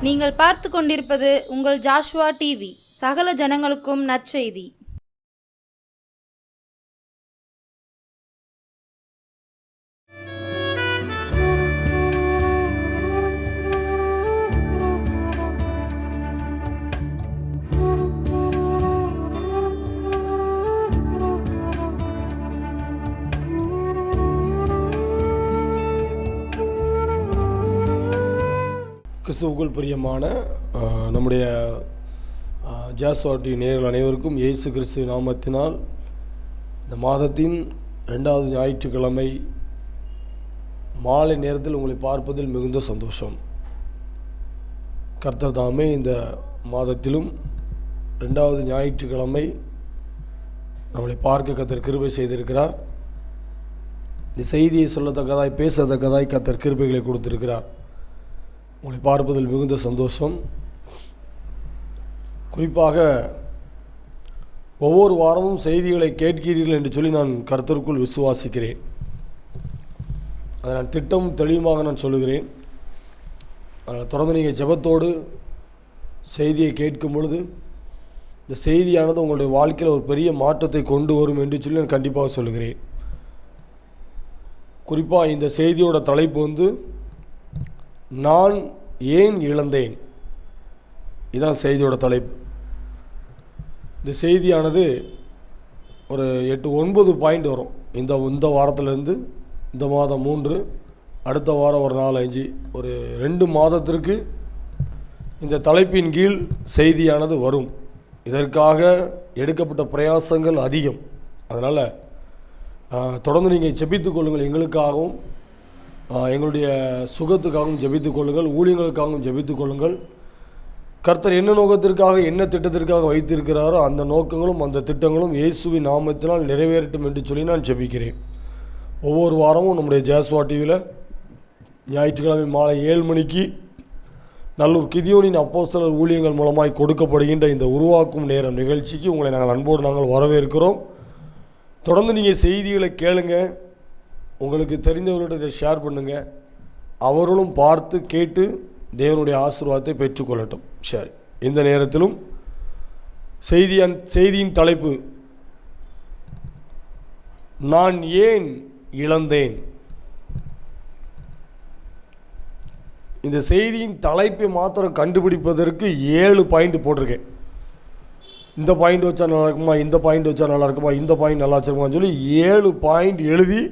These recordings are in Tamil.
நீங்கள் பார்த்து கொண்டிருப்பது உங்கள் ஜாஷுவா டிவி. சகல ஜனங்களுக்கும் நற்செய்தி. கிறிஸ்துவுக்குள் பிரியமான நம்முடைய ஜாஷுவா டிவி நேயர்கள் அனைவருக்கும் இயேசு கிறிஸ்து நாமத்தினால் இந்த மாதத்தின் 2வது ஞாயிற்றுக்கிழமை மாலை நேரத்தில் உங்களை பார்ப்பதில் மிகுந்த சந்தோஷம். கர்த்தர் தாமே இந்த மாதத்திலும் 2வது ஞாயிற்றுக்கிழமை நம்மளை பார்க்க கர்த்தர் கிருபை செய்திருக்கிறார். இந்த செய்தியை சொல்லத்தக்கதாய் பேசத்தக்கதாய் கர்த்தர் கிருபைகளை கொடுத்திருக்கிறார். உங்களை பார்ப்பதில் மிகுந்த சந்தோஷம். குறிப்பாக ஒவ்வொரு வாரமும் செய்திகளை கேட்கிறீர்கள் என்று சொல்லி நான் கர்த்தருக்குள் விசுவாசிக்கிறேன். அதை நான் திட்டம் தெளிவாக நான் சொல்லுகிறேன். அதனால் தொடர்ந்து நீங்கள் ஜெபத்தோடு செய்தியை கேட்கும் பொழுது இந்த செய்தியானது உங்களுடைய வாழ்க்கையில் ஒரு பெரிய மாற்றத்தை கொண்டு வரும் என்று சொல்லி நான் கண்டிப்பாக சொல்லுகிறேன். குறிப்பாக இந்த செய்தியோட தலைப்பு நான் ஏன் இழந்தேன். இதுதான் செய்தியோட தலைப்பு. இந்த செய்தியானது ஒரு 8-9 பாயிண்ட் வரும். இந்த வாரத்திலேருந்து இந்த மாதம் 3, அடுத்த வாரம் ஒரு 4-5, ஒரு 2 மாதத்திற்கு இந்த தலைப்பின் கீழ் செய்தியானது வரும். இதற்காக எடுக்கப்பட்ட பிரயாசங்கள் அதிகம். அதனால் தொடர்ந்து நீங்கள் ஜெபித்துக் கொள்ளுங்கள். எங்களுக்காகவும் எங்களுடைய சுகத்துக்காகவும் ஜெபித்துக் கொள்ளுங்கள். ஊழியங்களுக்காகவும் ஜெபித்துக் கொள்ளுங்கள். கர்த்தர் என்ன நோக்கத்திற்காக என்ன திட்டத்திற்காக வைத்திருக்கிறாரோ அந்த நோக்கங்களும் அந்த திட்டங்களும் இயேசுவின் நாமத்தினால் நிறைவேறட்டும் என்று சொல்லி நான் ஜெபிக்கிறேன். ஒவ்வொரு வாரமும் நம்முடைய ஜாஷுவா டிவியில் ஞாயிற்றுக்கிழமை மாலை 7 மணிக்கு நல்லூர் கிதியோனின் அப்போஸ்தலர் ஊழியங்கள் மூலமாய் கொடுக்கப்படுகின்ற இந்த உருவாக்கும் நேரம் நிகழ்ச்சிக்கு உங்களை நாங்கள் அன்போடு வரவேற்கிறோம். தொடர்ந்து நீங்கள் செய்திகளை கேளுங்க. உங்களுக்கு தெரிந்தவர்களிடம் இதை ஷேர் பண்ணுங்கள். அவர்களும் பார்த்து கேட்டு தேவனுடைய ஆசீர்வாதத்தை பெற்றுக்கொள்ளட்டும். சரி, இந்த நேரத்திலும் செய்தியின் தலைப்பு நான் ஏன் இழந்தேன். இந்த செய்தியின் தலைப்பை மாத்திரம் கண்டுபிடிப்பதற்கு 7 பாயிண்ட் போட்டிருக்கேன். இந்த பாயிண்ட் வச்சா நல்லா இருக்குமா, இந்த பாயிண்ட் வச்சா நல்லா இருக்குமா, இந்த பாயிண்ட் நல்லா வச்சுருக்குமான்னு சொல்லி 7 பாயிண்ட் எழுதி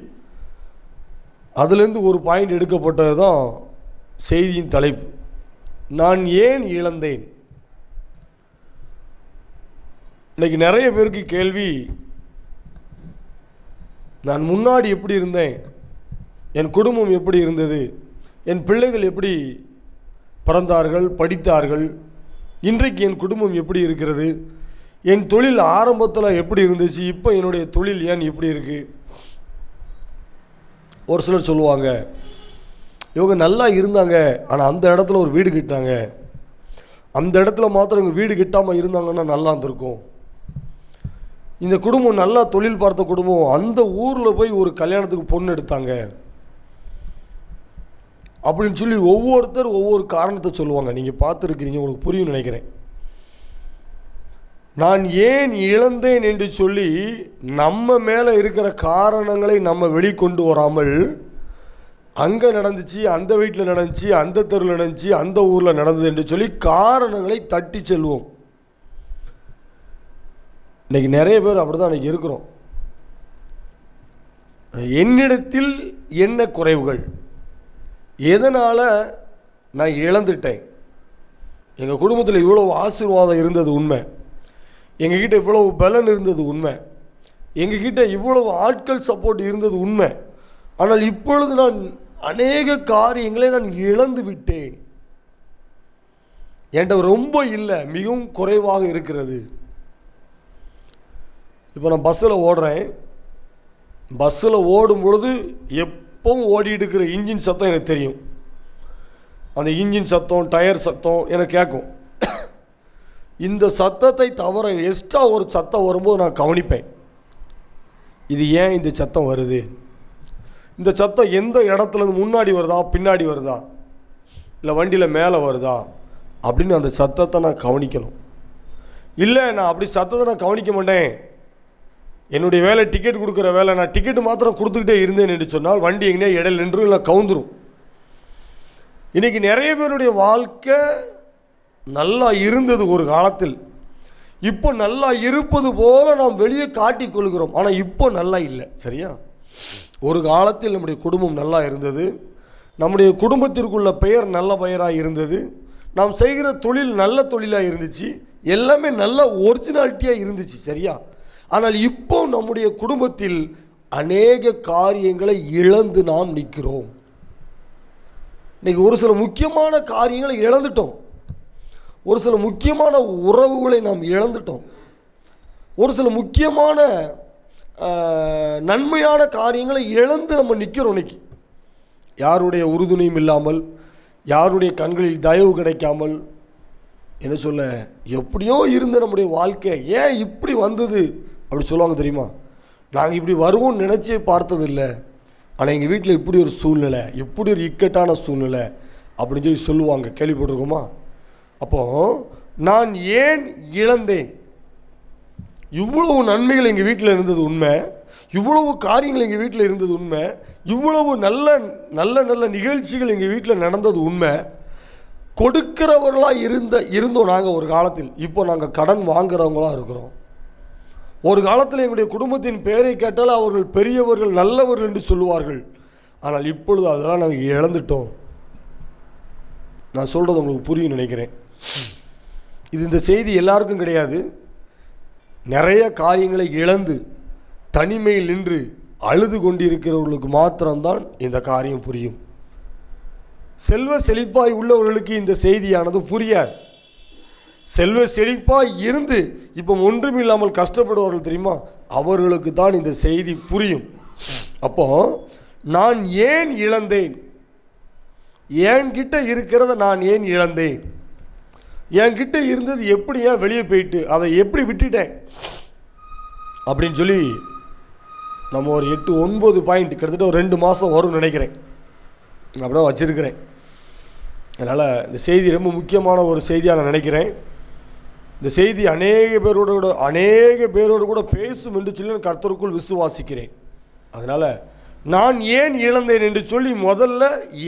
அதுலேருந்து ஒரு பாயிண்ட் எடுக்கப்பட்டது தான் செய்தியின் தலைப்பு. நான் ஏன் இழந்தேன். இன்றைக்கி நிறைய பேருக்கு கேள்வி, நான் முன்னாடி எப்படி இருந்தேன், என் குடும்பம் எப்படி இருந்தது, என் பிள்ளைகள் எப்படி பிறந்தார்கள் படித்தார்கள், இன்றைக்கு என் குடும்பம் எப்படி இருக்கிறது, என் தொழில் ஆரம்பத்தில் எப்படி இருந்துச்சு, இப்போ என்னுடைய தொழில் ஏன் இப்படி இருக்குது. ஒரு சிலர் சொல்லுவாங்க, இவங்க நல்லா இருந்தாங்க ஆனால் அந்த இடத்துல ஒரு வீடு கட்டினாங்க, அந்த இடத்துல மாத்திரம் இவங்க வீடு கட்டாமல் இருந்தாங்கன்னா நல்லா இருந்திருக்கும். இந்த குடும்பம் நல்லா தொழில் பார்த்த குடும்பம், அந்த ஊரில் போய் ஒரு கல்யாணத்துக்கு பொண்ணு எடுத்தாங்க அப்படின்னு சொல்லி ஒவ்வொருத்தர் ஒவ்வொரு காரணத்தை சொல்லுவாங்க. நீங்கள் பார்த்துருக்கிறீங்க, உங்களுக்கு புரியும் நினைக்கிறேன். நான் ஏன் இழந்தேன் என்று சொல்லி நம்ம மேலே இருக்கிற காரணங்களை நம்ம வெளிக்கொண்டு வராமல், அங்கே நடந்துச்சு, அந்த வீட்டில் நடந்துச்சு, அந்த தெருவில் நடந்துச்சு, அந்த ஊரில் நடந்தது என்று சொல்லி காரணங்களை தட்டி செல்வோம். இன்றைக்கி நிறைய பேர் அப்படி தான் இன்றைக்கி இருக்கிறோம். என்னிடத்தில் என்ன குறைவுகள், எதனால் நான் இழந்துட்டேன். எங்கள் குடும்பத்தில் இவ்வளோ ஆசீர்வாதம் இருந்தது உண்மை, எங்ககிட்ட இவ்வளவு பலன் இருந்தது உண்மை, எங்ககிட்ட இவ்வளவு ஆட்கள் சப்போர்ட் இருந்தது உண்மை. ஆனால் இப்பொழுது நான் அநேக காரியங்களை நான் இழந்து விட்டேன். என்கிட்ட ரொம்ப இல்லை, மிகவும் குறைவாக இருக்கிறது. இப்போ நான் பஸ்ஸில் ஓடுறேன். பஸ்ஸில் ஓடும் பொழுது எப்பவும் ஓடிட்டு இருக்கிற இன்ஜின் சத்தம் எனக்கு தெரியும். அந்த இன்ஜின் சத்தம், டயர் சத்தம் எனக்கு கேட்கும். இந்த சத்தத்தை தவிர எக்ஸ்ட்ரா ஒரு சத்தம் வரும்போது நான் கவனிப்பேன். இது ஏன் இந்த சத்தம் வருது, இந்த சத்தம் எந்த இடத்துலேருந்து முன்னாடி வருதா பின்னாடி வருதா, இல்லை வண்டியில் மேலே வருதா, அப்படின்னு அந்த சத்தத்தை நான் கவனிக்கணும். இல்லை, நான் அப்படி சத்தத்தை நான் கவனிக்க மாட்டேன், என்னுடைய வேலை டிக்கெட் கொடுக்குற வேலை, நான் டிக்கெட்டு மாத்திரம் கொடுத்துக்கிட்டே இருந்தேன் என்று சொன்னால் வண்டி எங்கேயே இடையில நின்று இல்லை கவுந்துரும். இன்றைக்கி நிறைய பேருடைய வாழ்க்கை நல்லா இருந்தது ஒரு காலத்தில், இப்போ நல்லா இருப்பது போல நாம் வெளியே காட்டி கொள்கிறோம், ஆனால் இப்போ நல்லா இல்லை. சரியா? ஒரு காலத்தில் நம்முடைய குடும்பம் நல்லா இருந்தது, நம்முடைய குடும்பத்திற்குள்ள பெயர் நல்ல பெயராக இருந்தது, நாம் செய்கிற தொழில் நல்ல தொழிலாக இருந்துச்சு, எல்லாமே நல்ல ஒரிஜினாலிட்டியாக இருந்துச்சு. சரியா? ஆனால் இப்போ நம்முடைய குடும்பத்தில் அநேக காரியங்களை இழந்து நாம் நிற்கிறோம். இன்றைக்கி ஒரு சில முக்கியமான காரியங்களை இழந்துட்டோம், ஒரு சில முக்கியமான உறவுகளை நாம் இழந்துட்டோம், ஒரு சில முக்கியமான நன்மையான காரியங்களை இழந்து நம்ம நிற்கிறோம். இன்னைக்கு யாருடைய உறுதுணையும் இல்லாமல், யாருடைய கண்களில் தயவு கிடைக்காமல், என்ன சொல்ல, எப்படியோ இருந்த நம்முடைய வாழ்க்கை ஏன் இப்படி வந்தது அப்படி சொல்லுவாங்க தெரியுமா? நாங்கள் இப்படி வருவோம்னு நினச்சே பார்த்ததில்லை, ஆனால் எங்கள் வீட்டில் இப்படி ஒரு சூழ்நிலை, இப்படி ஒரு இக்கட்டான சூழ்நிலை அப்படின்னு சொல்லி சொல்லுவாங்க. கேள்விப்பட்டிருக்கோமா? அப்போது நான் ஏன் இழந்தேன்? இவ்வளவு நன்மைகள் எங்கள் வீட்டில் இருந்தது உண்மை, இவ்வளவு காரியங்கள் எங்கள் வீட்டில் இருந்தது உண்மை, இவ்வளவு நல்ல நல்ல நல்ல நிகழ்ச்சிகள் எங்கள் வீட்டில் நடந்தது உண்மை. கொடுக்கிறவர்களாக இருந்தோம் நாங்கள் ஒரு காலத்தில், இப்போ நாங்கள் கடன் வாங்குறவங்களாக இருக்கிறோம். ஒரு காலத்தில் எங்களுடைய குடும்பத்தின் பெயரை கேட்டால் அவர்கள் பெரியவர்கள் நல்லவர்கள் என்று சொல்லுவார்கள், ஆனால் இப்பொழுது அதெல்லாம் நாங்கள் இழந்துட்டோம். நான் சொல்கிறது உங்களுக்கு புரியும் நினைக்கிறேன். இந்த செய்தி எல்லாருக்கும் கிடையாது. நிறைய காரியங்களை இழந்து தனிமையில் நின்று அழுது கொண்டிருக்கிறவர்களுக்கு மாத்திரம்தான் இந்த காரியம் புரியும். செல்வ செழிப்பாய் உள்ளவர்களுக்கு இந்த செய்தியானது புரியாது. செல்வ செழிப்பாய் இருந்து இப்போ ஒன்றுமில்லாமல் கஷ்டப்படுவார்கள் தெரியுமா, அவர்களுக்கு தான் இந்த செய்தி புரியும். அப்போ நான் ஏன் இழந்தேன், என்கிட்ட இருக்கிறத நான் ஏன் இழந்தேன், என்கிட்ட இருந்தது எப்படி ஏன் வெளியே போயிட்டு அதை எப்படி விட்டுட்டேன் அப்படின்னு சொல்லி நம்ம ஒரு 8-9 பாயிண்ட் கிட்டத்தட்ட ஒரு 2 மாதம் வரும்னு நினைக்கிறேன், அப்படிதான் வச்சுருக்கிறேன். அதனால் இந்த செய்தி ரொம்ப முக்கியமான ஒரு செய்தியாக நான் நினைக்கிறேன். இந்த செய்தி அநேக பேரோடு கூட பேசும் என்று சொல்லி நான் கர்த்தருக்குள் விசுவாசிக்கிறேன். அதனால் நான் ஏன் இழந்தேன் என்று சொல்லி முதல்ல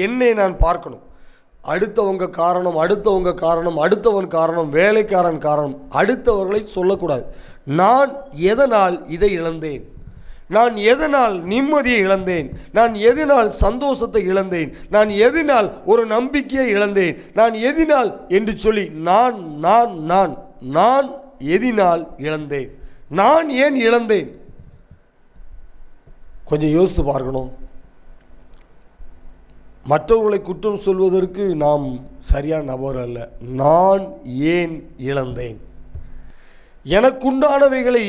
என்னை நான் பார்க்கணும். அடுத்தவங்க காரணம், அடுத்தவன் காரணம், வேலைக்காரன் காரணம், அடுத்தவர்களை சொல்லக்கூடாது. நான் எதனால் இதை இழந்தேன், நான் எதனால் நிம்மதியை இழந்தேன், நான் எதனால் சந்தோஷத்தை இழந்தேன், நான் எதனால் ஒரு நம்பிக்கையை இழந்தேன், நான் எதனால் என்று சொல்லி நான் நான் நான் நான் எதனால் இழந்தேன், நான் ஏன் இழந்தேன், கொஞ்சம் யோசித்து பார்க்கணும். மற்றவர்களை குற்றம் சொல்வதற்கு நாம் சரியான நபர் அல்ல. நான் ஏன் இழந்தேன், எனக்குண்டானவைகளை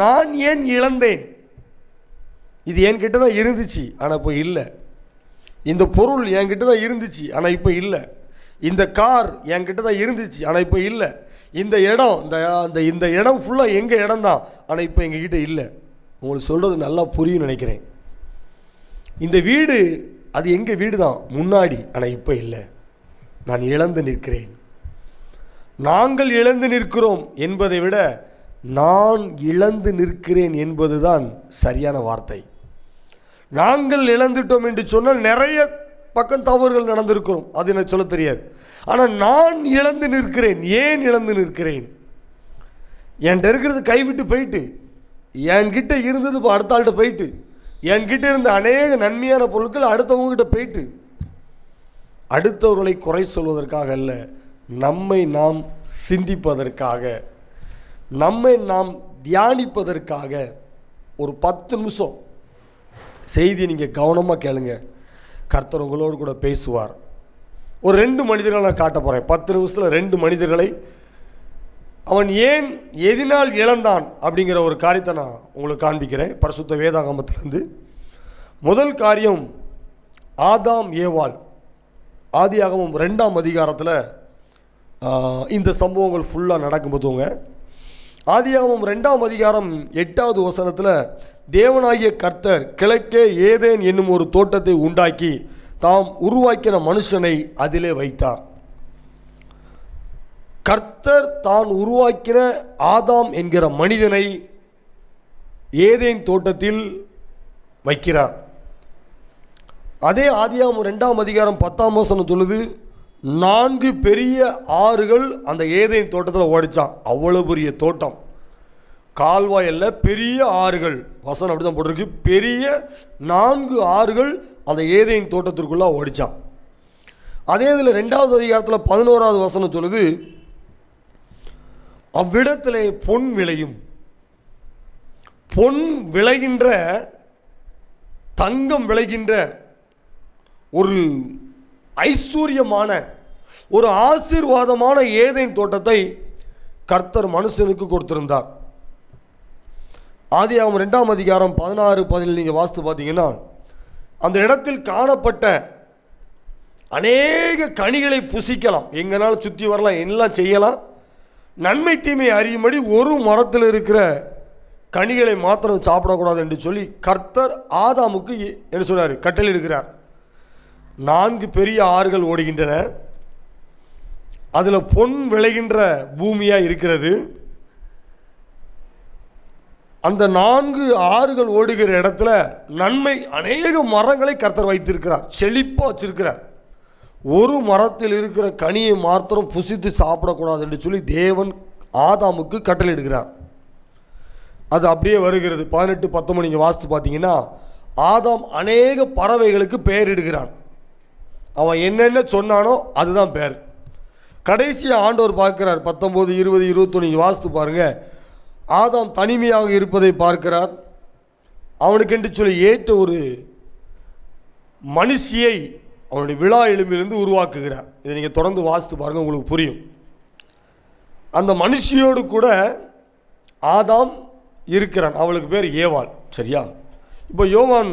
நான் ஏன் இழந்தேன். இது என்கிட்ட தான் இருந்துச்சு ஆனால் இப்போ இல்லை, இந்த பொருள் என்கிட்ட தான் இருந்துச்சு ஆனால் இப்போ இல்லை, இந்த கார் என்கிட்ட தான் இருந்துச்சு ஆனால் இப்போ இல்லை, இந்த இடம் இந்த இடம் ஃபுல்லாக எங்கள் இடம் தான் ஆனால் இப்போ எங்ககிட்ட இல்லை. உங்களுக்கு சொல்கிறது நல்லா புரியும் நினைக்கிறேன். இந்த வீடு அது எங்கள் வீடு தான் முன்னாடி, ஆனால் இப்போ இல்லை, நான் இழந்து நிற்கிறேன். நாங்கள் இழந்து நிற்கிறோம் என்பதை விட நான் இழந்து நிற்கிறேன் என்பது தான் சரியான வார்த்தை. நாங்கள் இழந்துட்டோம் என்று சொன்னால் நிறைய பக்கம் தவறுகள் நடந்திருக்கிறோம், அது எனக்கு சொல்ல தெரியாது. ஆனால் நான் இழந்து நிற்கிறேன். ஏன் இழந்து நிற்கிறேன்? என்கிட்ட இருக்கிறது கைவிட்டு போயிட்டு, என்கிட்ட இருந்தது இப்போ அடுத்த ஆள்கிட்ட போயிட்டு, என்கிட்ட இருந்த அநேக நன்மையான பொருட்கள் அடுத்தவங்ககிட்ட போயிட்டு. அடுத்தவர்களை குறை சொல்வதற்காக அல்ல, நம்மை நாம் சிந்திப்பதற்காக, நம்மை நாம் தியானிப்பதற்காக ஒரு 10 நிமிஷம் செய்தி நீங்கள் கவனமாக கேளுங்க. கர்த்தர் உங்களோடு கூட பேசுவார். ஒரு 2 மனிதர்களை நான் காட்ட போகிறேன். 10 நிமிஷத்தில் 2 மனிதர்களை அவன் ஏன் எதனால் இழந்தான் அப்படிங்கிற ஒரு காரியத்தை நான் உங்களுக்கு காண்பிக்கிறேன் பரிசுத்த வேதாகமத்திலிருந்து. முதல் காரியம் ஆதாம் ஏவாள். ஆதியாகமம் 2ஆம் அதிகாரத்தில் இந்த சம்பவங்கள் ஃபுல்லாக நடக்கும்போதுங்க, ஆதியாகமம் 2ஆம் அதிகாரம் 8வது வசனத்தில் தேவனாகிய கர்த்தர் கிழக்கே ஏதேன் என்னும் ஒரு தோட்டத்தை உண்டாக்கி தாம் உருவாக்கின மனுஷனை அதிலே வைத்தார். கர்த்தர் தான் உருவாக்கின ஆதாம் என்கிற மனிதனை ஏதேன் தோட்டத்தில் வைக்கிறார். அதே ஆதியாகமம் 2ஆம் அதிகாரம் 10ஆம் வசனம் சொல்லுது, 4 பெரிய ஆறுகள் அந்த ஏதேன் தோட்டத்தில் ஓடிச்சான். அவ்வளோ பெரிய தோட்டம், கால்வாயல்ல, பெரிய ஆறுகள். வசனம் அப்படி தான் போட்டிருக்கு. பெரிய 4 ஆறுகள் அந்த ஏதேன் தோட்டத்திற்குள்ளே ஓடிச்சான். அதே இதில் 2ஆவது அதிகாரத்தில் 11ஆவது வசனம் சொல்லுது, அவ்விடத்திலே பொன் விளையும். பொன் விளைகின்ற, தங்கம் விளைகின்ற ஒரு ஐஸ்வர்யமான, ஒரு ஆசீர்வாதமான ஏதேன் தோட்டத்தை கர்த்தர் மனுஷனுக்கு கொடுத்திருந்தார். ஆதியாகமம் 2ஆம் அதிகாரம் 16, 17 நீங்கள் வாசித்து பார்த்தீங்கன்னா, அந்த இடத்தில் காணப்பட்ட அநேக கனிகளை புசிக்கலாம், எங்கனாலும் சுற்றி வரலாம், எல்லாம் செய்யலாம். நன்மை தீமை அறியும்படி ஒரு மரத்தில் இருக்கிற கனிகளை மாத்திரம் சாப்பிடக்கூடாது என்று சொல்லி கர்த்தர் ஆதாமுக்கு என்ன சொல்றாரு, கட்டளையிடுகிறார். 4 பெரிய ஆறுகள் ஓடுகின்றன, அதில் பொன் விளைகின்ற பூமியாக இருக்கிறது. அந்த 4 ஆறுகள் ஓடுகிற இடத்துல நன்மை அநேக மரங்களை கர்த்தர் வைத்திருக்கிறார், செழிப்பாக வச்சிருக்கிறார். ஒரு மரத்தில் இருக்கிற கனியை மாத்திரம் புசித்து சாப்பிடக்கூடாது என்று சொல்லி தேவன் ஆதாமுக்கு கட்டளையிடுகிறார். அது அப்படியே வருகிறது. 18, 19 நீங்கள் வாசித்து பார்த்தீங்கன்னா, ஆதாம் அநேக பறவைகளுக்கு பெயரிடுகிறான். அவன் என்னென்ன சொன்னானோ அதுதான் பேர். கடைசியாக ஆண்டவர் பார்க்கிறார். 19, 20, 21 நீங்கள் வாசித்து பாருங்கள். ஆதாம் தனிமையாக இருப்பதை பார்க்கிறார். அவனுக்கென்று சொல்லி ஏற்ற ஒரு மனுஷியை அவனுடைய விழா எலும்பிலிருந்து உருவாக்குகிறார். இதை நீங்கள் தொடர்ந்து வாசித்து பாருங்கள், உங்களுக்கு புரியும். அந்த மனுஷியோடு கூட ஆதாம் இருக்கிறான். அவளுக்கு பேர் ஏவாள். சரியா? இப்போ யோவான்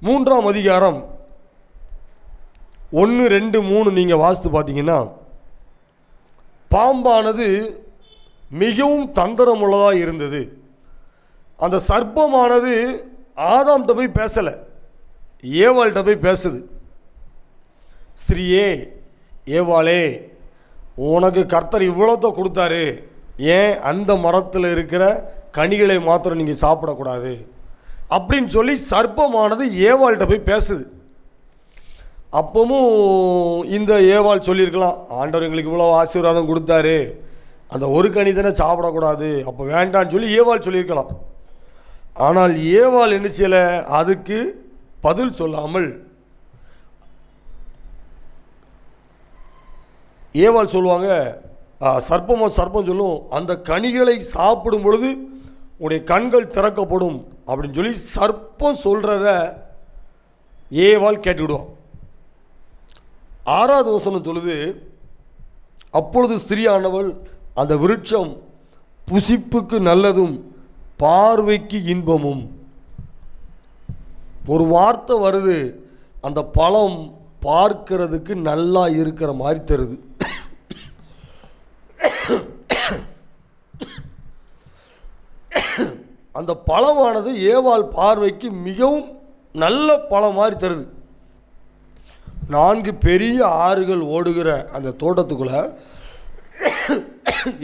3ஆம் அதிகாரம் 1, 2, 3 நீங்கள் வாசித்து பார்த்தீங்கன்னா, பாம்பானது மிகவும் தந்திரமுள்ளதாக இருந்தது. அந்த சர்ப்பமானது ஆதாம்கிட்ட போய் பேசலை, ஏவாள்கிட்ட போய் பேசுது. ஸ்திரியே, ஏவாளே, உனக்கு கர்த்தர் இவ்வளோத்த கொடுத்தாரு, ஏன் அந்த மரத்தில் இருக்கிற கனிகளை மாத்திரம் நீங்கள் சாப்பிடக்கூடாது அப்படின்னு சொல்லி சர்ப்பமானது ஏவாள்கிட்ட போய் பேசுது. அப்பவும் இந்த ஏவாள் சொல்லியிருக்கலாம், ஆண்டவர் எங்களுக்கு இவ்வளோ ஆசீர்வாதம் கொடுத்தாரு, அந்த ஒரு கனி தானே சாப்பிடக்கூடாது, அப்போ வேண்டான்னு சொல்லி ஏவாள் சொல்லியிருக்கலாம். ஆனால் ஏவாள் என்ன செய்யலை, அதுக்கு பதில் சொல்லாமல் ஏவாள் சொல்லுவாங்க, சர்ப்பம் சொல்லும், அந்த கனிகளை சாப்பிடும் பொழுது உடைய கண்கள் திறக்கப்படும் அப்படின்னு சொல்லி சர்ப்பம் சொல்கிறத ஏவாள் கேட்டுவிடுவான். 6ஆவது வசனம் சொல்லுது, அப்பொழுது ஸ்திரியானவள் அந்த விருட்சம் புசிப்புக்கு நல்லதும் பார்வைக்கு இன்பமும். ஒரு வார்த்தை வருது, அந்த பழம் பார்க்கிறதுக்கு நல்லா இருக்கிற மாதிரி தருது. அந்த பழமானது ஏவாள் பார்வைக்கு மிகவும் நல்ல பழம் மாதிரி தருது. 4 பெரிய ஆறுகள் ஓடுகிற அந்த தோட்டத்துக்குள்ள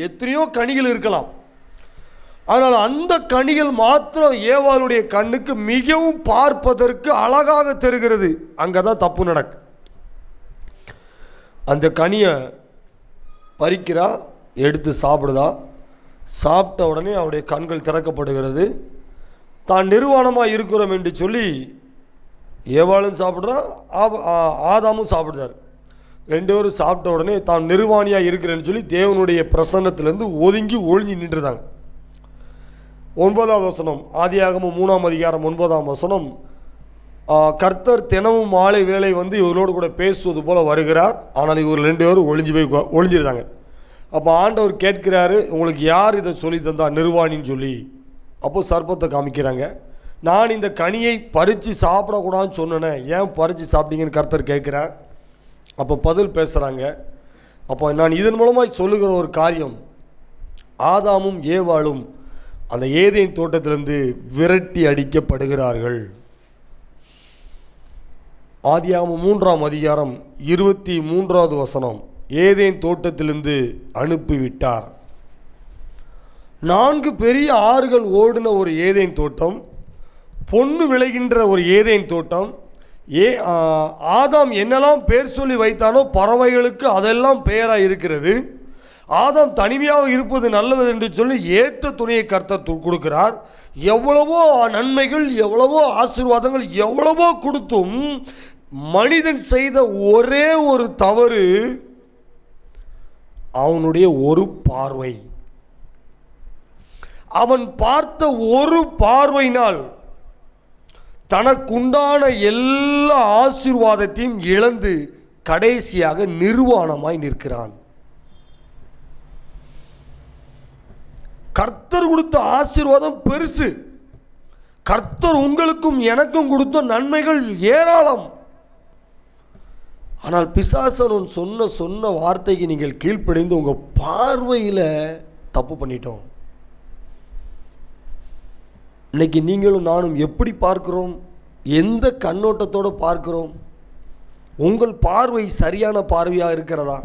எத்தனையோ கனிகள் இருக்கலாம். ஆனால் அந்த கனிகள் மாத்திரம் ஏவாளுடைய கண்ணுக்கு மிகவும் பார்ப்பதற்கு அழகாக தெரிகிறது. அங்கே தான் தப்பு நடக்கு. அந்த கனியை பறிக்கிறா, எடுத்து சாப்பிடுதா. சாப்பிட்ட உடனே அவருடைய கண்கள் திறக்கப்படுகிறது. தான் நிர்வாணமாக இருக்கிறோம் என்று சொல்லி ஏவாளும் சாப்பிட்றான், ஆதாமும் சாப்பிடுறார். 2 பேரும் சாப்பிட்ட உடனே தான் நிர்வாணியாக இருக்கிறேன்னு சொல்லி தேவனுடைய பிரசன்னத்திலேருந்து ஒதுங்கி ஒழிஞ்சு நின்றுதாங்க. 9ஆவது வசனம், ஆதியாகமம் 3ஆம் அதிகாரம் 9ஆம் வசனம், கர்த்தர் தினமும் மாலை வேளை வந்து இவர்களோடு கூட பேசுவது போல் வருகிறார். ஆனால் இவர் 2 பேரும் ஒழிஞ்சிருந்தாங்க. அப்போ ஆண்டவர் கேட்கிறாரு, உங்களுக்கு யார் இதை சொல்லி தந்தா நிர்வாணின்னு சொல்லி. அப்போ சர்ப்பத்தை காமிக்கிறாங்க. நான் இந்த கனியை பறித்து சாப்பிடக்கூடாதுன்னு சொன்னேன், ஏன் பறித்து சாப்பிட்டீங்கன்னு கர்த்தர் கேட்குறார். அப்போ பதில் பேசுகிறாங்க. அப்போ நான் இதன் மூலமாக சொல்லுகிற ஒரு காரியம், ஆதாமும் ஏவாளும் அந்த ஏதேன் தோட்டத்திலிருந்து விரட்டி அடிக்கப்படுகிறார்கள். ஆதியாகமம் 3ஆம் அதிகாரம் 23வது வசனம் ஏதேன் தோட்டத்திலிருந்து அனுப்பிவிட்டார். 4 பெரிய ஆறுகள் ஓடின ஒரு ஏதேன் தோட்டம், பொண்ணு விளைகின்ற ஒரு ஏதேன் தோட்டம். ஆதாம் என்னெல்லாம் பேர் சொல்லி வைத்தானோ பறவைகளுக்கு அதெல்லாம் பெயராக இருக்கிறது. ஆதாம் தனிமையாக இருப்பது நல்லது என்று சொல்லி ஏற்ற துணையை கர்த்தர் கொடுக்கிறார். எவ்வளவோ நன்மைகள், எவ்வளவோ ஆசீர்வாதங்கள், எவ்வளவோ கொடுத்தும் மனிதன் செய்த ஒரே ஒரு தவறு, அவனுடைய ஒரு பார்வை. அவன் பார்த்த ஒரு பார்வையினால் தனக்குண்டான எல்லா ஆசீர்வாதத்தையும் இழந்து கடைசியாக நிர்வாணமாய் நிற்கிறான். கர்த்தர் கொடுத்த ஆசீர்வாதம் பெருசு. கர்த்தர் உங்களுக்கும் எனக்கும் கொடுத்த நன்மைகள் ஏராளம். ஆனால் பிசாசன் சொன்ன வார்த்தைக்கு நீங்கள் கீழ்ப்படிந்து உங்கள் பார்வையில் தப்பு பண்ணிட்டோம். இன்னைக்கு நீங்களும் நானும் எப்படி பார்க்கிறோம்? எந்த கண்ணோட்டத்தோடு பார்க்கிறோம்? உங்கள் பார்வை சரியான பார்வையாக இருக்கிறதா?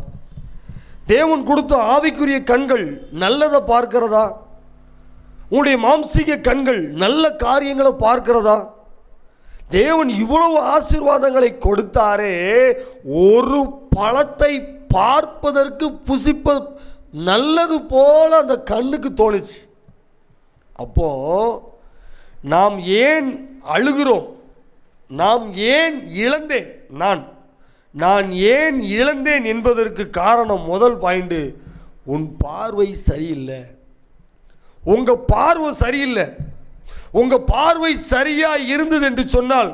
தேவன் கொடுத்த ஆவிக்குரிய கண்கள் நல்லதை பார்க்கிறதா? உங்களுடைய மாம்சீக கண்கள் நல்ல காரியங்களை பார்க்கிறதா? தேவன் இவ்வளவு ஆசீர்வாதங்களை கொடுத்தாரே, ஒரு பழத்தை பார்ப்பதற்கு புசிப்ப நல்லது போல அந்த கண்ணுக்கு தோணுச்சு. அப்போ நாம் ஏன் அழுகிறோம்? நாம் ஏன் இழந்தேன்? நான் ஏன் இழந்தேன் என்பதற்கு காரணம், முதல் பாயிண்ட், உன் பார்வை சரியில்லை. உங்கள் பார்வை சரியில்லை. உங்கள் பார்வை சரியாக இருந்தது என்று சொன்னால்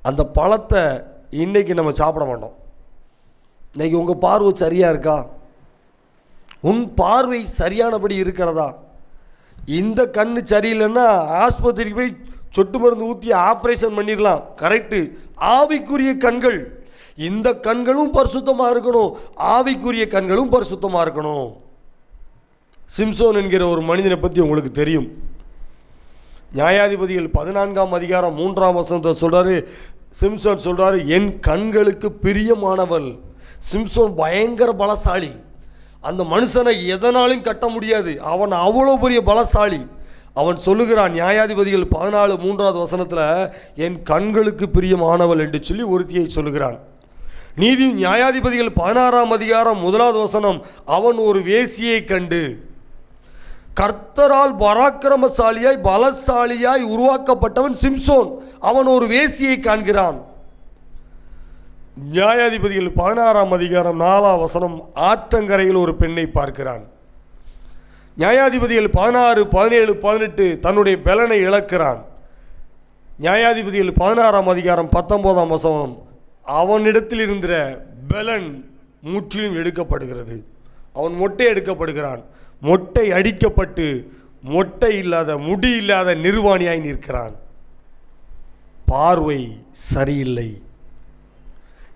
அந்த பழத்தை இன்னைக்கு நம்ம சாப்பிட மாட்டோம். இன்னைக்கு உங்கள் பார்வை சரியாக இருக்கா? உன் பார்வை சரியானபடி இருக்கிறதா? இந்த கண்ணு சரியில்லைன்னா ஆஸ்பத்திரிக்கு போய் சொட்டு மருந்து ஊற்றி ஆப்ரேஷன் பண்ணிடலாம், கரெக்டு. ஆவிக்குரிய கண்கள், இந்த கண்களும் பரிசுத்தமாக இருக்கணும், ஆவிக்குரிய கண்களும் பரிசுத்தமாக இருக்கணும். சிம்சோன் என்கிற ஒரு மனிதனை பற்றி உங்களுக்கு தெரியும். நியாயாதிபதிகள் 14ஆம் அதிகாரம் 3ஆம் வசனத்தை சொல்கிறாரு. சிம்சோன் சொல்கிறாரு, என் கண்களுக்கு பிரியமானவள். சிம்சோன் பயங்கர பலசாலி. அந்த மனுஷனை எதனாலும் கட்ட முடியாது. அவன் அவ்வளோ பெரிய பலசாலி. அவன் சொல்லுகிறான், நியாயாதிபதிகள் 14:3 வசனத்தில், என் கண்களுக்கு பிரியமானவள் என்று சொல்லி ஒருத்தியை சொல்லுகிறான். நியாயாதிபதிகள் 16ஆம் அதிகாரம் 1வது வசனம், அவன் ஒரு வேசியை கண்டு, கர்த்தரால் பராக்கிரமசாலியாய் பலசாலியாய் உருவாக்கப்பட்டவன் சிம்சோன், அவன் ஒரு வேசியை காண்கிறான். நியாயாதிபதிகள் 16ஆம் அதிகாரம் 4ஆம் வசனம், ஆற்றங்கரையில் ஒரு பெண்ணை பார்க்கிறான். நியாயாதிபதிகள் 16, 17, 18 தன்னுடைய பலனை இழக்கிறான். நியாயாதிபதிகள் 16ஆம் அதிகாரம் 19ஆம் வசனம், அவனிடத்தில் இருந்த பலன் முற்றிலும் எடுக்கப்படுகிறது. அவன் மொட்டை எடுக்கப்படுகிறான். மொட்டை அடிக்கப்பட்டு மொட்டை இல்லாத, முடி இல்லாத நிர்வாணியாய் நிற்கிறான். பார்வை சரியில்லை.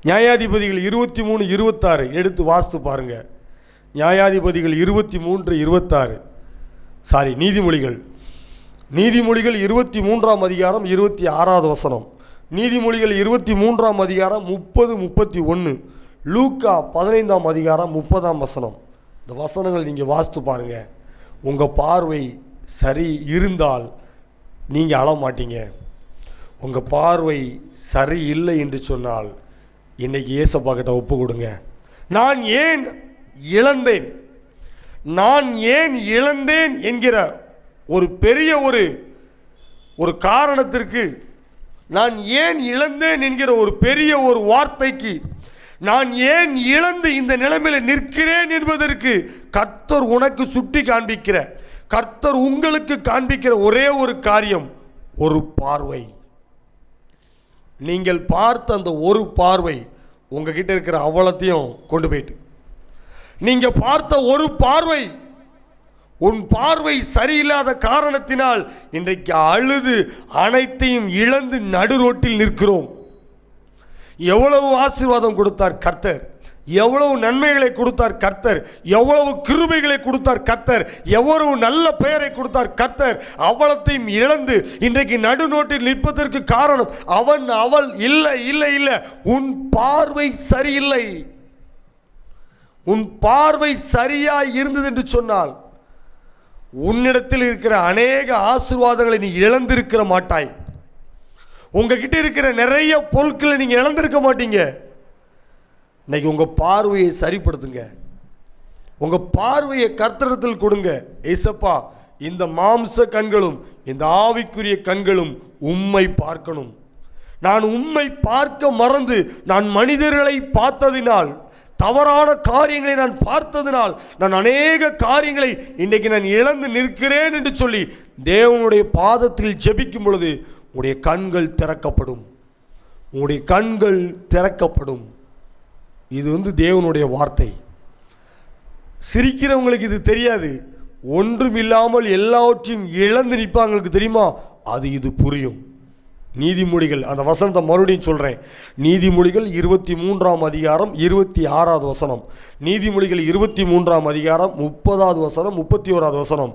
நியாயாதிபதிகள் 23, 26 எடுத்து வாசித்து பாருங்க. நியாயாதிபதிகள் 23, 26 நீதிமொழிகள் 23ஆம் அதிகாரம் 26வது வசனம், நீதிமொழிகள் 23ஆம் அதிகாரம் 30, 31, லூக்கா 15ஆம் அதிகாரம் 30ஆம் வசனம். இந்த வசனங்கள் நீங்கள் வாசித்து பாருங்கள். உங்கள் பார்வை சரி இருந்தால் நீங்கள் அழ மாட்டீங்க. உங்கள் பார்வை சரி இல்லை என்று சொன்னால் இன்றைக்கி ஏசப்பா கிட்ட ஒப்பு கொடுங்க. நான் ஏன் இழந்தேன் என்கிற ஒரு பெரிய ஒரு காரணத்திற்கு, நான் ஏன் இழந்தேன் என்கிற ஒரு பெரிய ஒரு வார்த்தைக்கு, நான் ஏன் இழந்து இந்த நிலைமையில் நிற்கிறேன் என்பதற்கு கர்த்தர் உனக்கு சுட்டி காண்பிக்கிற, கர்த்தர் உங்களுக்கு காண்பிக்கிற ஒரே ஒரு காரியம், ஒரு பார்வை. நீங்கள் பார்த்த அந்த ஒரு பார்வை உங்ககிட்ட இருக்கிற அவ்வளத்தையும் கொண்டு போயிட்டு, நீங்கள் பார்த்த ஒரு பார்வை, உன் பார்வை சரியில்லாத காரணத்தினால் இன்றைக்கு அழுது அனைத்தையும் இழந்து நடு ரோட்டில் நிற்கிறோம். எவ்வளவு ஆசீர்வாதம் கொடுத்தார் கர்த்தர், எவ்வளவு நன்மைகளை கொடுத்தார் கர்த்தர், எவ்வளவு கிருபைகளை கொடுத்தார் கர்த்தர், எவ்வளவு நல்ல பெயரை கொடுத்தார் கர்த்தர், அவ்வளத்தையும் இழந்து இன்றைக்கு நடுநோட்டில் நிற்பதற்கு காரணம் அவள் இல்லை. உன் பார்வை சரியில்லை. உன் பார்வை சரியாய் இருந்தது என்று சொன்னால் உன்னிடத்தில் இருக்கிற அநேக ஆசீர்வாதங்களை நீ இழந்திருக்கிற மாட்டாய். உங்ககிட்ட இருக்கிற நிறைய பொருட்களை நீங்க இழந்திருக்க மாட்டீங்க. இன்னைக்கு உங்க பார்வையை சரிப்படுத்துங்க. உங்க பார்வையை கர்த்தரிடத்தில் கொடுங்க. ஏசப்பா, இந்த மாம்ச கண்களும் இந்த ஆவிக்குரிய கண்களும் உம்மை பார்க்கணும். நான் உம்மை பார்க்க மறந்து நான் மனிதர்களை பார்த்ததினால், தவறான காரியங்களை நான் பார்த்ததினால் நான் அநேக காரியங்களை இன்றைக்கு நான் இழந்து நிற்கிறேன் என்று சொல்லி தேவனுடைய பாதத்தில் ஜெபிக்கும் பொழுது உங்களுடைய கண்கள் திறக்கப்படும். உங்களுடைய கண்கள் திறக்கப்படும். இது தேவனுடைய வார்த்தை. சிரிக்கிறவங்களுக்கு இது தெரியாது. ஒன்றும் இல்லாமல் எல்லாவற்றையும் இழந்து நிற்பாங்களுக்கு தெரியுமா? இது புரியும். நீதிமொழிகள், அந்த வசனத்தை மறுபடியும் சொல்கிறேன். நீதிமொழிகள் 23ஆம் அதிகாரம் 26வது வசனம், நீதிமொழிகள் 23ஆம் அதிகாரம் 30வது வசனம், 31வது வசனம்,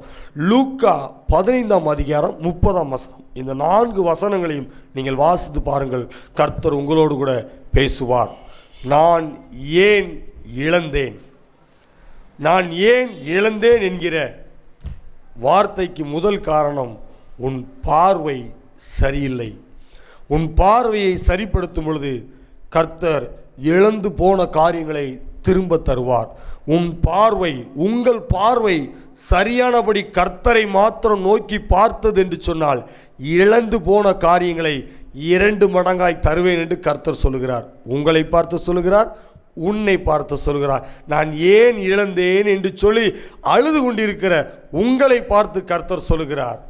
லூக்கா 15ஆம் அதிகாரம் 30ஆம் வசனம். இந்த 4 வசனங்களையும் நீங்கள் வாசித்து பாருங்கள். கர்த்தர் உங்களோடு கூட பேசுவார். நான் ஏன் இழந்தேன், நான் ஏன் இழந்தேன் என்கிற வார்த்தைக்கு முதல் காரணம் உன் பார்வை சரியில்லை. உன் பார்வையை சரிப்படுத்தும் பொழுது கர்த்தர் இழந்து போன காரியங்களை திரும்ப தருவார். உங்கள் பார்வை சரியானபடி கர்த்தரை மாத்திரம் நோக்கி பார்த்தது என்று சொன்னால் இழந்து போன காரியங்களை 2 மடங்காய் தருவேன் என்று கர்த்தர் சொல்லுகிறார். உங்களை பார்த்து சொல்லுகிறார், உன்னை பார்த்து சொல்கிறார். நான் ஏன் இழந்தேன் என்று சொல்லி அழுது கொண்டிருக்கிற உங்களை பார்த்து கர்த்தர் சொல்லுகிறார்,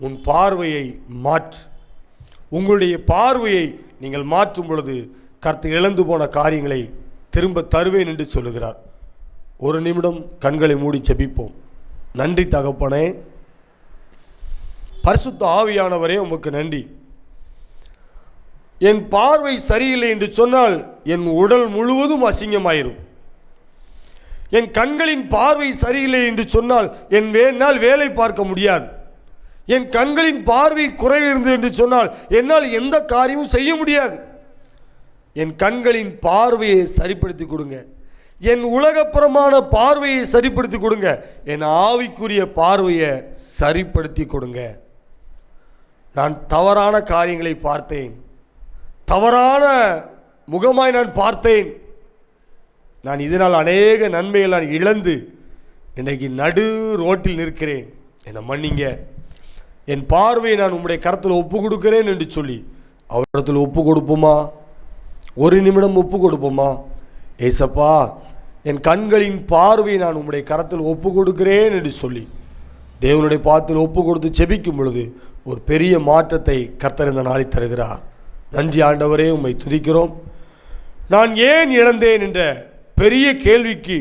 உன் பார்வையை மாற்று. உங்களுடைய பார்வையை நீங்கள் மாற்றும் பொழுது கர்த்தர் இழந்து போன காரியங்களை திரும்ப தருவேன் என்று சொல்லுகிறார். ஒரு நிமிடம் கண்களை மூடி ஜெபிப்போம். நன்றி தகப்பனே, பரிசுத்த ஆவியானவரே, உமக்கு நன்றி. என் பார்வை சரியில்லை என்று சொன்னால் என் உடல் முழுவதும் அசிங்கமாயிரும். என் கண்களின் பார்வை சரியில்லை என்று சொன்னால் என்னால் வேலை பார்க்க முடியாது. என் கண்களின் பார்வை குறைவு இருந்தது என்று சொன்னால் என்னால் எந்த காரியமும் செய்ய முடியாது. என் கண்களின் பார்வையை சரிப்படுத்தி கொடுங்க. என் உலகப்புறமான பார்வையை சரிப்படுத்தி கொடுங்க. என் ஆவிக்குரிய பார்வையை சரிப்படுத்தி கொடுங்க. நான் தவறான காரியங்களை பார்த்தேன், தவறான முகமாய் நான் பார்த்தேன். நான் இதனால் அநேக நன்மைகள் நான் இழந்து இன்றைக்கு நடு ரோட்டில் நிற்கிறேன். என்னை மன்னிங்க. என் பார்வையை நான் உம்முடைய கரத்தில் ஒப்பு கொடுக்கிறேன் என்று சொல்லி அவரிடத்தில் ஒப்பு கொடுப்போமா? ஒரு நிமிடம் ஒப்பு கொடுப்போமா? ஏசப்பா, என் கண்களின் பார்வையை நான் உம்முடைய கரத்தில் ஒப்பு கொடுக்கிறேன் என்று சொல்லி தேவனுடைய பாதத்தில் ஒப்பு கொடுத்து ஜெபிக்கும் பொழுது ஒரு பெரிய மாற்றத்தை கர்த்தர் இந்த நாளில் தருகிறார். நன்றி ஆண்டவரே, உம்மை துதிக்கிறோம். நான் ஏன் இழந்தேன் என்ற பெரிய கேள்விக்கு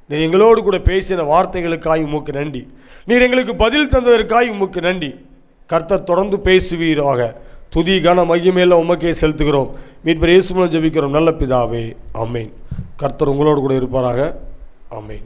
நீர் எங்களோடு கூட பேசின வார்த்தைகளுக்காய் உமக்கு நன்றி. நீர் எங்களுக்கு பதில் தந்ததற்காய் உமக்கு நன்றி. கர்த்தர் தொடர்ந்து பேசுவீராக. துதி கன மகிமையெல்லாம் உமக்கே செலுத்துகிறோம். மீட்பர் இயேசு மூலம் ஜெபிக்கிறோம் நல்ல பிதாவே, ஆமென். கர்த்தர் உங்களோடு கூட இருப்பாராக. ஆமென்.